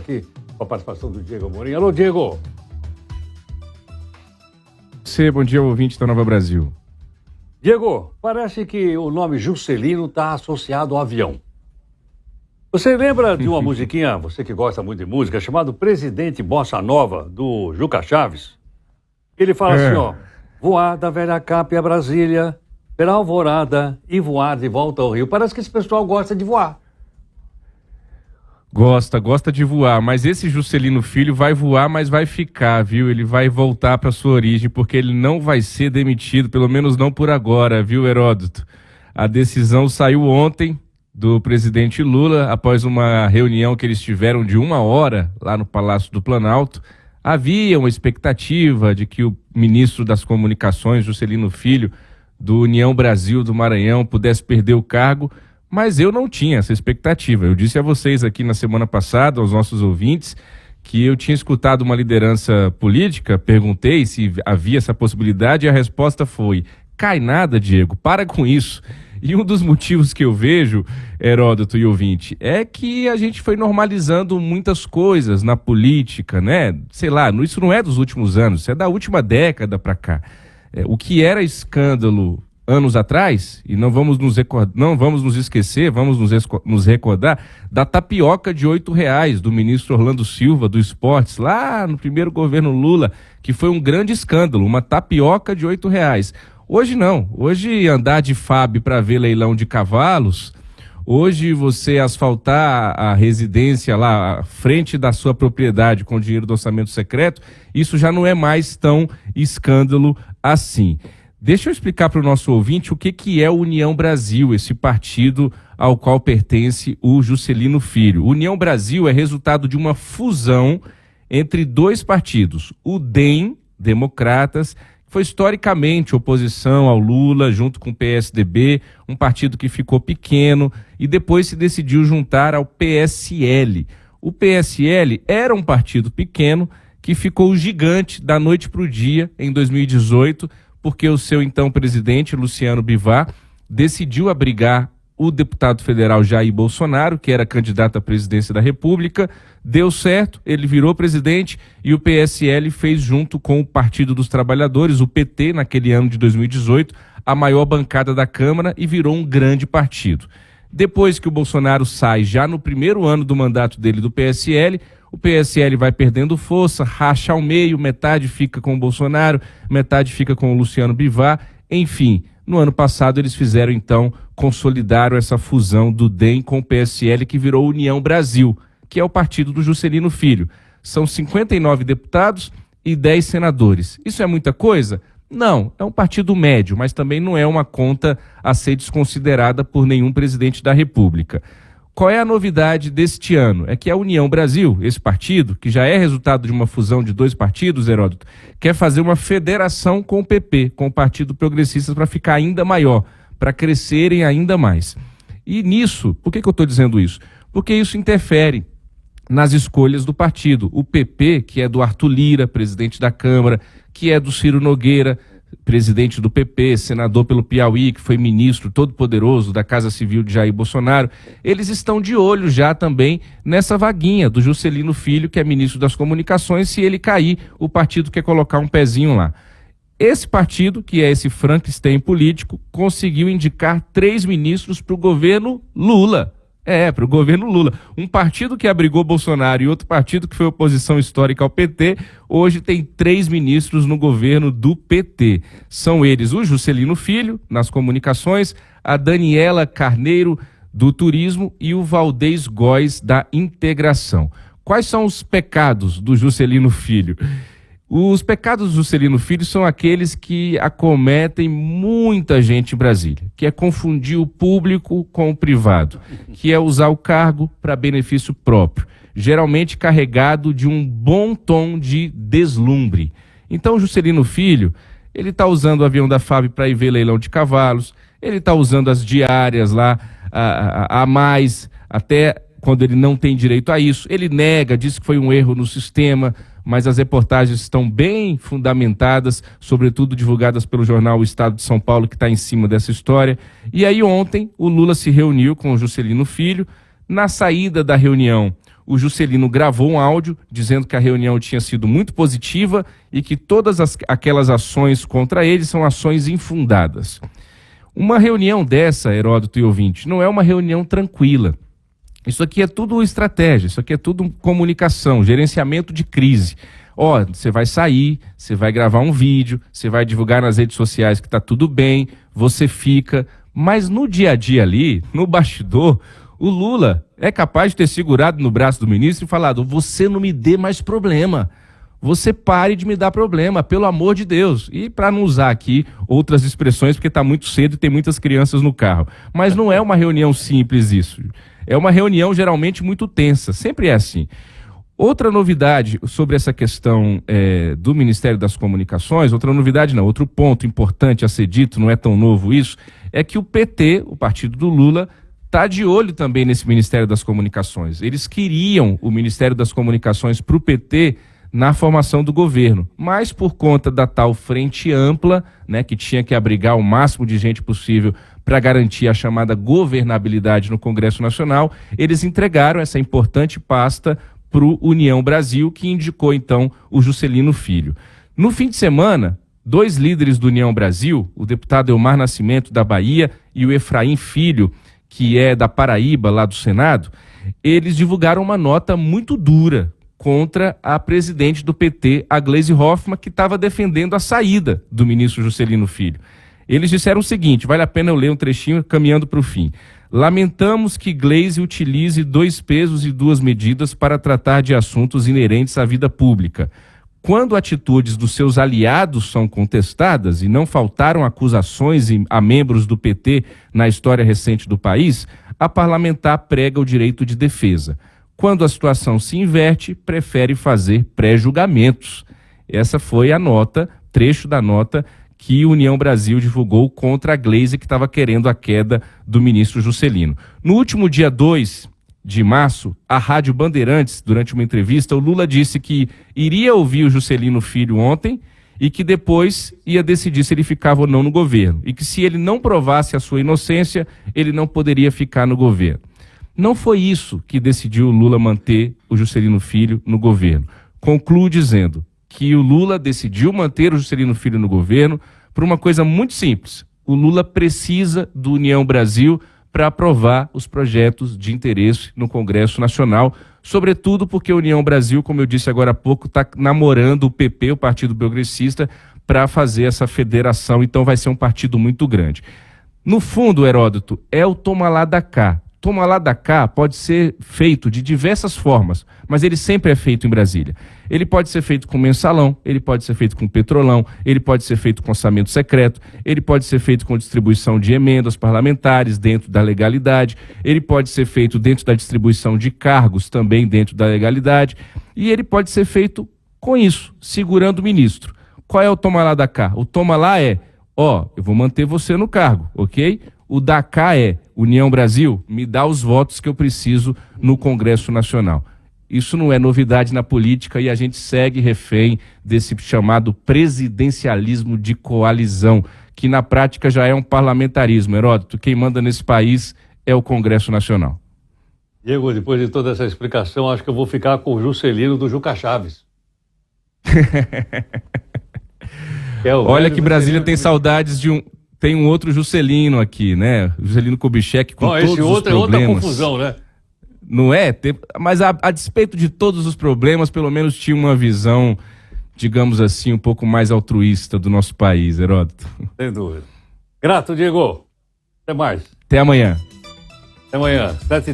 aqui com a participação do Diego Amorim. Alô, Diego! Bom dia, ouvinte da Nova Brasil. Diego, parece que o nome Juscelino está associado ao avião. Você lembra de uma musiquinha, você que gosta muito de música, chamado Presidente Bossa Nova, do Juca Chaves? Ele fala assim, ó, voar da velha Capia a Brasília, pela alvorada e voar de volta ao Rio. Parece que esse pessoal gosta de voar. Gosta de voar, mas esse Juscelino Filho vai voar, mas vai ficar, viu? Ele vai voltar para sua origem, porque ele não vai ser demitido, pelo menos não por agora, viu, Heródoto? A decisão saiu ontem do presidente Lula, após uma reunião que eles tiveram de 1 hora lá no Palácio do Planalto. Havia uma expectativa de que o ministro das Comunicações, Juscelino Filho, do União Brasil do Maranhão, pudesse perder o cargo, mas eu não tinha essa expectativa. Eu disse a vocês aqui na semana passada, aos nossos ouvintes, que eu tinha escutado uma liderança política, perguntei se havia essa possibilidade e a resposta foi: cai nada, Diego, para com isso. E um dos motivos que eu vejo, Heródoto e ouvinte, é que a gente foi normalizando muitas coisas na política, né? Sei lá, isso não é dos últimos anos, isso é da última década para cá. O que era escândalo anos atrás, e não vamos nos esquecer, vamos nos recordar da tapioca de R$8 do ministro Orlando Silva do Esportes, lá no primeiro governo Lula, que foi um grande escândalo, uma tapioca de R$8. Hoje não, hoje andar de FAB para ver leilão de cavalos, hoje você asfaltar a residência lá, à frente da sua propriedade com dinheiro do orçamento secreto, isso já não é mais tão escândalo assim. Deixa eu explicar para o nosso ouvinte o que é o União Brasil, esse partido ao qual pertence o Juscelino Filho. União Brasil é resultado de uma fusão entre dois partidos, o DEM, Democratas, que foi historicamente oposição ao Lula, junto com o PSDB, um partido que ficou pequeno e depois se decidiu juntar ao PSL. O PSL era um partido pequeno que ficou gigante da noite para o dia em 2018, porque o seu então presidente, Luciano Bivar, decidiu abrigar o deputado federal Jair Bolsonaro, que era candidato à presidência da República. Deu certo, ele virou presidente e o PSL fez, junto com o Partido dos Trabalhadores, o PT, naquele ano de 2018, a maior bancada da Câmara e virou um grande partido. Depois que o Bolsonaro sai, já no primeiro ano do mandato dele do PSL, o PSL vai perdendo força, racha ao meio, metade fica com o Bolsonaro, metade fica com o Luciano Bivar. Enfim, no ano passado eles fizeram então, consolidaram essa fusão do DEM com o PSL, que virou União Brasil, que é o partido do Juscelino Filho. São 59 deputados e 10 senadores. Isso é muita coisa? Não, é um partido médio, mas também não é uma conta a ser desconsiderada por nenhum presidente da República. Qual é a novidade deste ano? É que a União Brasil, esse partido, que já é resultado de uma fusão de dois partidos, Heródoto, quer fazer uma federação com o PP, com o Partido Progressista, para ficar ainda maior, para crescerem ainda mais. E nisso, por que eu estou dizendo isso? Porque isso interfere nas escolhas do partido. O PP, que é do Arthur Lira, presidente da Câmara, que é do Ciro Nogueira, presidente do PP, senador pelo Piauí, que foi ministro todo-poderoso da Casa Civil de Jair Bolsonaro, eles estão de olho já também nessa vaguinha do Juscelino Filho, que é ministro das Comunicações. Se ele cair, o partido quer colocar um pezinho lá. Esse partido, que é esse Frankenstein político, conseguiu indicar 3 ministros para o governo Lula. Para o governo Lula. Um partido que abrigou Bolsonaro e outro partido que foi oposição histórica ao PT, hoje tem 3 ministros no governo do PT. São eles o Juscelino Filho, nas comunicações, a Daniela Carneiro, do Turismo, e o Valdez Góes, da Integração. Quais são os pecados do Juscelino Filho? Os pecados do Juscelino Filho são aqueles que acometem muita gente em Brasília, que é confundir o público com o privado, que é usar o cargo para benefício próprio, geralmente carregado de um bom tom de deslumbre. Então o Juscelino Filho, ele está usando o avião da FAB para ir ver leilão de cavalos, ele está usando as diárias lá a mais, até quando ele não tem direito a isso. Ele nega, diz que foi um erro no sistema, mas as reportagens estão bem fundamentadas, sobretudo divulgadas pelo jornal O Estado de São Paulo, que está em cima dessa história. E aí ontem o Lula se reuniu com o Juscelino Filho. Na saída da reunião, o Juscelino gravou um áudio dizendo que a reunião tinha sido muito positiva e que todas aquelas ações contra ele são ações infundadas. Uma reunião dessa, Heródoto e ouvinte, não é uma reunião tranquila. Isso aqui é tudo estratégia, isso aqui é tudo comunicação, gerenciamento de crise. Você vai sair, você vai gravar um vídeo, você vai divulgar nas redes sociais que está tudo bem, você fica. Mas no dia a dia ali, no bastidor, o Lula é capaz de ter segurado no braço do ministro e falado: você não me dê mais problema. Você pare de me dar problema, pelo amor de Deus. E para não usar aqui outras expressões, porque está muito cedo e tem muitas crianças no carro. Mas não é uma reunião simples isso. É uma reunião geralmente muito tensa, sempre é assim. Outra novidade sobre essa questão do Ministério das Comunicações, outro ponto importante a ser dito, não é tão novo isso, é que o PT, o partido do Lula, está de olho também nesse Ministério das Comunicações. Eles queriam o Ministério das Comunicações para o PT na formação do governo, mas por conta da tal frente ampla, né, que tinha que abrigar o máximo de gente possível para garantir a chamada governabilidade no Congresso Nacional, eles entregaram essa importante pasta para o União Brasil, que indicou então o Juscelino Filho. No fim de semana, 2 líderes do União Brasil, o deputado Elmar Nascimento da Bahia e o Efraim Filho, que é da Paraíba, lá do Senado, eles divulgaram uma nota muito dura contra a presidente do PT, a Gleisi Hoffmann, que estava defendendo a saída do ministro Juscelino Filho. Eles disseram o seguinte, vale a pena eu ler um trechinho caminhando para o fim. Lamentamos que Gleisi utilize 2 pesos e 2 medidas para tratar de assuntos inerentes à vida pública. Quando atitudes dos seus aliados são contestadas, e não faltaram acusações a membros do PT na história recente do país, a parlamentar prega o direito de defesa. Quando a situação se inverte, prefere fazer pré-julgamentos. Essa foi a nota, trecho da nota que União Brasil divulgou contra a Gleisi, que estava querendo a queda do ministro Juscelino. No último dia 2 de março, a Rádio Bandeirantes, durante uma entrevista, o Lula disse que iria ouvir o Juscelino Filho ontem e que depois ia decidir se ele ficava ou não no governo. E que se ele não provasse a sua inocência, ele não poderia ficar no governo. Não foi isso que decidiu o Lula manter o Juscelino Filho no governo. Concluo dizendo que o Lula decidiu manter o Juscelino Filho no governo por uma coisa muito simples. O Lula precisa do União Brasil para aprovar os projetos de interesse no Congresso Nacional, sobretudo porque a União Brasil, como eu disse agora há pouco, está namorando o PP, o Partido Progressista, para fazer essa federação, então vai ser um partido muito grande. No fundo, Heródoto, é o toma lá da cá. Toma lá da cá pode ser feito de diversas formas, mas ele sempre é feito em Brasília. Ele pode ser feito com mensalão, ele pode ser feito com petrolão, ele pode ser feito com orçamento secreto, ele pode ser feito com distribuição de emendas parlamentares dentro da legalidade, ele pode ser feito dentro da distribuição de cargos também dentro da legalidade, e ele pode ser feito com isso, segurando o ministro. Qual é o toma lá da cá? O toma lá é, eu vou manter você no cargo, ok? O da cá é, União Brasil, me dá os votos que eu preciso no Congresso Nacional. Isso não é novidade na política e a gente segue refém desse chamado presidencialismo de coalizão, que na prática já é um parlamentarismo. Heródoto, quem manda nesse país é o Congresso Nacional. Diego, depois de toda essa explicação, acho que eu vou ficar com o Juscelino do Juca Chaves. Olha que Brasília tem saudades de tem um outro Juscelino aqui, né? Juscelino Kubitschek com todos os problemas. É outra confusão, né? Não é? Mas a despeito de todos os problemas, pelo menos tinha uma visão, digamos assim, um pouco mais altruísta do nosso país, Heródoto. Sem dúvida. Grato, Diego. Até mais. Até amanhã. Até amanhã, 7h30.